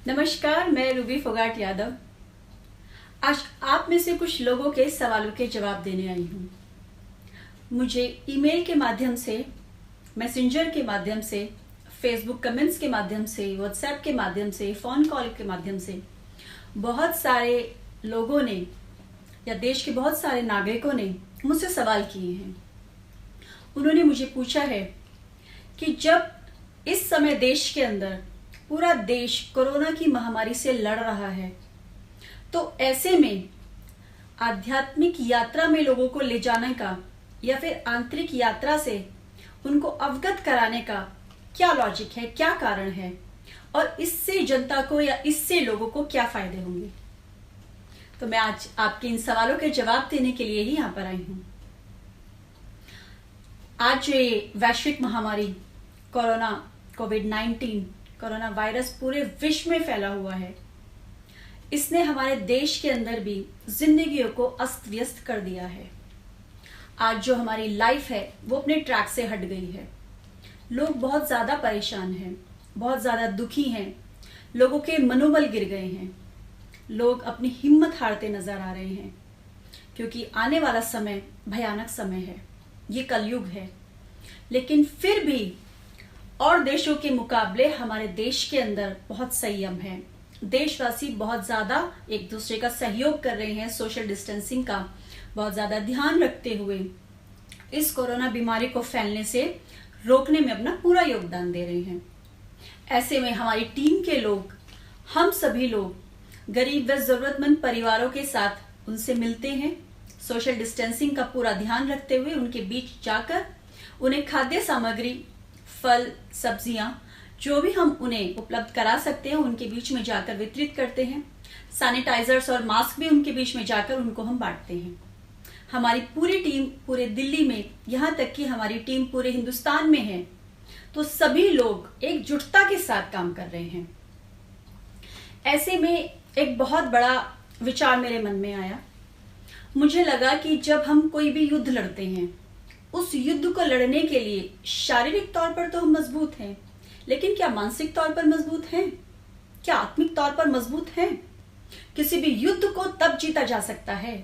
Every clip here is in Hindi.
नमस्कार, मैं रूबी फोगाट यादव। आज आप में से कुछ लोगों के सवालों के जवाब देने आई हूँ। मुझे ईमेल के माध्यम से, मैसेंजर के माध्यम से, फेसबुक कमेंट्स के माध्यम से, व्हाट्सएप के माध्यम से, फ़ोन कॉल के माध्यम से बहुत सारे लोगों ने या देश के बहुत सारे नागरिकों ने मुझसे सवाल किए हैं। उन्होंने मुझे पूछा है कि जब इस समय देश के अंदर पूरा देश कोरोना की महामारी से लड़ रहा है, तो ऐसे में आध्यात्मिक यात्रा में लोगों को ले जाने का या फिर आंतरिक यात्रा से उनको अवगत कराने का क्या लॉजिक है, क्या कारण है और इससे जनता को या इससे लोगों को क्या फायदे होंगे। तो मैं आज आपके इन सवालों के जवाब देने के लिए ही यहां पर आई हूं। आज ये वैश्विक महामारी कोविड-19 कोरोना वायरस पूरे विश्व में फैला हुआ है। इसने हमारे देश के अंदर भी जिंदगियों को अस्त व्यस्त कर दिया है। आज जो हमारी लाइफ है वो अपने ट्रैक से हट गई है। लोग बहुत ज्यादा परेशान हैं, बहुत ज्यादा दुखी हैं, लोगों के मनोबल गिर गए हैं, लोग अपनी हिम्मत हारते नजर आ रहे हैं, क्योंकि आने वाला समय भयानक समय है, ये कलयुग है। लेकिन फिर भी और देशों के मुकाबले हमारे देश के अंदर बहुत संयम है। देशवासी बहुत ज्यादा एक दूसरे का सहयोग कर रहे हैं, सोशल डिस्टेंसिंग का बहुत ज्यादा ध्यान रखते हुए इस कोरोना बीमारी को फैलने से रोकने में अपना पूरा योगदान दे रहे हैं। ऐसे में हमारी टीम के लोग, हम सभी लोग गरीब व जरूरतमंद परिवारों के साथ उनसे मिलते हैं, सोशल डिस्टेंसिंग का पूरा ध्यान रखते हुए उनके बीच जाकर उन्हें खाद्य सामग्री, फल, सब्जियां जो भी हम उन्हें उपलब्ध करा सकते हैं उनके बीच में जाकर वितरित करते हैं। सैनिटाइजर्स और मास्क भी उनके बीच में जाकर उनको हम बांटते हैं। हमारी पूरी टीम पूरे दिल्ली में, यहाँ तक कि हमारी टीम पूरे हिंदुस्तान में है, तो सभी लोग एकजुटता के साथ काम कर रहे हैं। ऐसे में एक बहुत बड़ा विचार मेरे मन में आया। मुझे लगा कि जब हम कोई भी युद्ध लड़ते हैं, उस युद्ध को लड़ने के लिए शारीरिक तौर पर तो हम मजबूत हैं, लेकिन क्या मानसिक तौर पर मजबूत हैं? क्या आत्मिक तौर पर मजबूत हैं? किसी भी युद्ध को तब जीता जा सकता है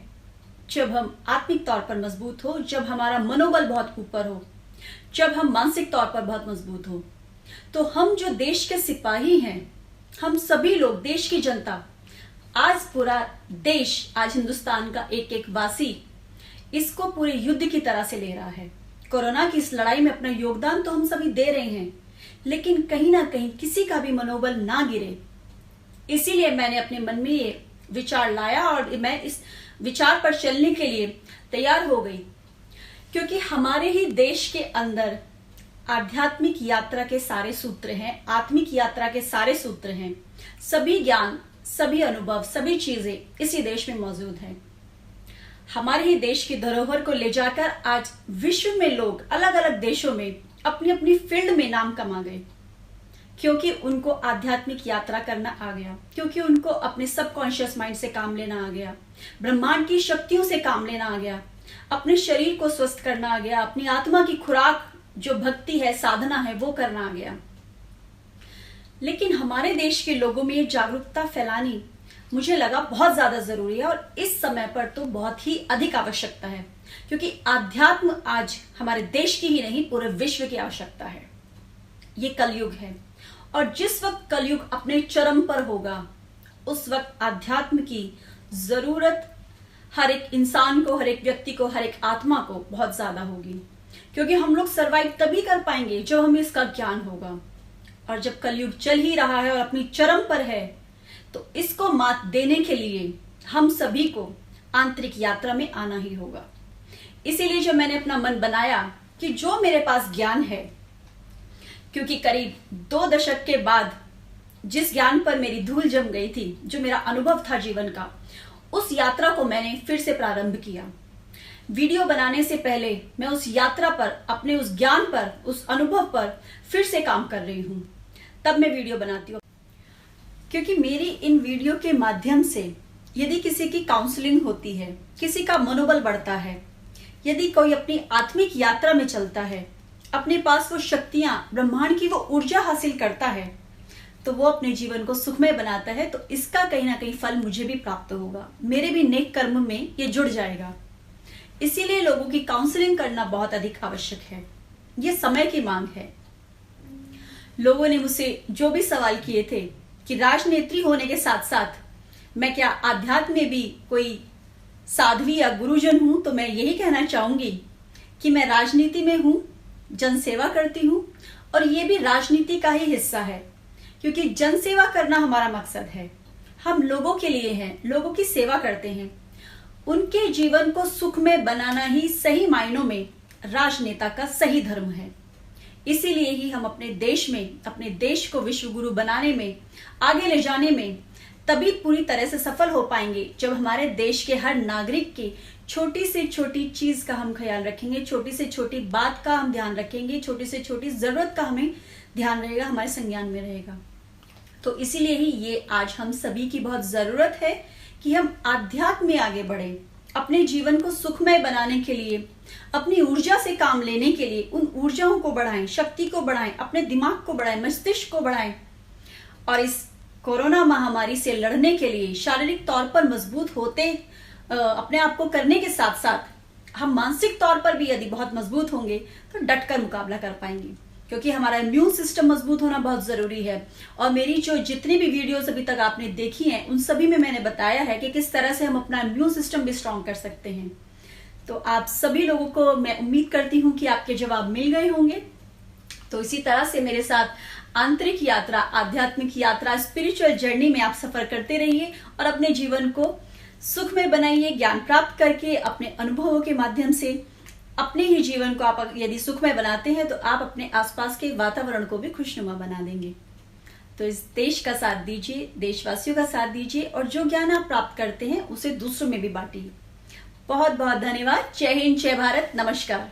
जब हम आत्मिक तौर पर मजबूत हो, जब हमारा मनोबल बहुत ऊपर हो, जब हम मानसिक तौर पर बहुत मजबूत हो। तो हम जो देश के सिपाही हैं, हम सभी लोग, देश की जनता, आज पूरा देश, आज हिंदुस्तान का एक एक वासी इसको पूरे युद्ध की तरह से ले रहा है। कोरोना की इस लड़ाई में अपना योगदान तो हम सभी दे रहे हैं, लेकिन कहीं ना कहीं किसी का भी मनोबल ना गिरे, इसीलिए मैंने अपने मन में ये विचार लाया और मैं इस विचार पर चलने के लिए तैयार हो गई। क्योंकि हमारे ही देश के अंदर आध्यात्मिक यात्रा के सारे सूत्र हैं, आत्मिक यात्रा के सारे सूत्र हैं। सभी ज्ञान, सभी अनुभव, सभी चीजें इसी देश में मौजूद हैं। हमारे ही देश की धरोहर को ले जाकर आज विश्व में लोग अलग अलग देशों में अपनी अपनी फील्ड में नाम कमा गए, क्योंकि उनको आध्यात्मिक यात्रा करना आ गया, क्योंकि उनको अपने सबकॉन्शियस माइंड से काम लेना आ गया, ब्रह्मांड की शक्तियों से काम लेना आ गया, अपने शरीर को स्वस्थ करना आ गया, अपनी आत्मा की खुराक जो भक्ति है, साधना है, वो करना आ गया। लेकिन हमारे देश के लोगों में ये जागरूकता फैलानी मुझे लगा बहुत ज्यादा जरूरी है, और इस समय पर तो बहुत ही अधिक आवश्यकता है, क्योंकि आध्यात्म आज हमारे देश की ही नहीं पूरे विश्व की आवश्यकता है। ये कलयुग है, और जिस वक्त कलयुग अपने चरम पर होगा, उस वक्त आध्यात्म की जरूरत हर एक इंसान को, हर एक व्यक्ति को, हर एक आत्मा को बहुत ज्यादा होगी। क्योंकि हम लोग सरवाइव तभी कर पाएंगे जब हमें इसका ज्ञान होगा। और जब कलयुग चल ही रहा है और अपनी चरम पर है, तो इसको मात देने के लिए हम सभी को आंतरिक यात्रा में आना ही होगा। इसीलिए जब मैंने अपना मन बनाया कि जो मेरे पास ज्ञान है, क्योंकि करीब 2 दशक के बाद जिस ज्ञान पर मेरी धूल जम गई थी, जो मेरा अनुभव था जीवन का, उस यात्रा को मैंने फिर से प्रारंभ किया। वीडियो बनाने से पहले मैं उस यात्रा पर, अपने उस ज्ञान पर, उस अनुभव पर फिर से काम कर रही हूं, तब मैं वीडियो बनाती हूँ। क्योंकि मेरी इन वीडियो के माध्यम से यदि किसी की काउंसलिंग होती है, किसी का मनोबल बढ़ता है, यदि कोई अपनी आत्मिक यात्रा में चलता है, अपने पास वो शक्तियां, ब्रह्मांड की वो ऊर्जा हासिल करता है, तो वो अपने जीवन को सुखमय बनाता है, तो इसका कहीं ना कहीं फल मुझे भी प्राप्त होगा, मेरे भी नेक कर्म में ये जुड़ जाएगा। इसीलिए लोगों की काउंसलिंग करना बहुत अधिक आवश्यक है, ये समय की मांग है। लोगों ने मुझसे जो भी सवाल किए थे कि राजनेत्री होने के साथ साथ मैं क्या आध्यात्म में भी कोई साध्वी या गुरुजन हूं, तो मैं यही कहना चाहूंगी कि मैं राजनीति में हूं, जनसेवा करती हूं, और ये भी राजनीति का ही हिस्सा है, क्योंकि जनसेवा करना हमारा मकसद है। हम लोगों के लिए हैं, लोगों की सेवा करते हैं, उनके जीवन को सुखमय बनाना ही सही मायनों में राजनेता का सही धर्म है। इसीलिए ही हम अपने देश में, अपने देश को विश्व गुरु बनाने में, आगे ले जाने में तभी पूरी तरह से सफल हो पाएंगे जब हमारे देश के हर नागरिक की छोटी से छोटी चीज का हम ख्याल रखेंगे, छोटी से छोटी बात का हम ध्यान रखेंगे, छोटी से छोटी जरूरत का हमें ध्यान रहेगा, हमारे संज्ञान में रहेगा। तो इसीलिए ही ये आज हम सभी की बहुत जरूरत है कि हम आध्यात्म में आगे बढ़े, अपने जीवन को सुखमय बनाने के लिए, अपनी ऊर्जा से काम लेने के लिए उन ऊर्जाओं को बढ़ाएं, शक्ति को बढ़ाएं, अपने दिमाग को बढ़ाएं, मस्तिष्क को बढ़ाएं, और इस कोरोना महामारी से लड़ने के लिए शारीरिक तौर पर मजबूत होते अपने आप को करने के साथ साथ हम मानसिक तौर पर भी यदि बहुत मजबूत होंगे तो डटकर मुकाबला कर पाएंगे, क्योंकि हमारा इम्यून सिस्टम मजबूत होना बहुत जरूरी है। और मेरी जो जितनी भी वीडियोस अभी तक आपने देखी हैं उन सभी में मैंने बताया है कि किस तरह से हम अपना इम्यून सिस्टम भी स्ट्रांग कर सकते हैं। तो आप सभी लोगों को मैं उम्मीद करती हूँ कि आपके जवाब मिल गए होंगे। तो इसी तरह से मेरे साथ आंतरिक यात्रा, आध्यात्मिक यात्रा, स्पिरिचुअल जर्नी में आप सफर करते रहिए और अपने जीवन को सुख में बनाइए, ज्ञान प्राप्त करके अपने अनुभवों के माध्यम से अपने ही जीवन को आप यदि सुखमय बनाते हैं तो आप अपने आसपास के वातावरण को भी खुशनुमा बना देंगे। तो इस देश का साथ दीजिए, देशवासियों का साथ दीजिए, और जो ज्ञान आप प्राप्त करते हैं उसे दूसरों में भी बांटिए। बहुत बहुत धन्यवाद। जय हिंद, जय भारत, नमस्कार।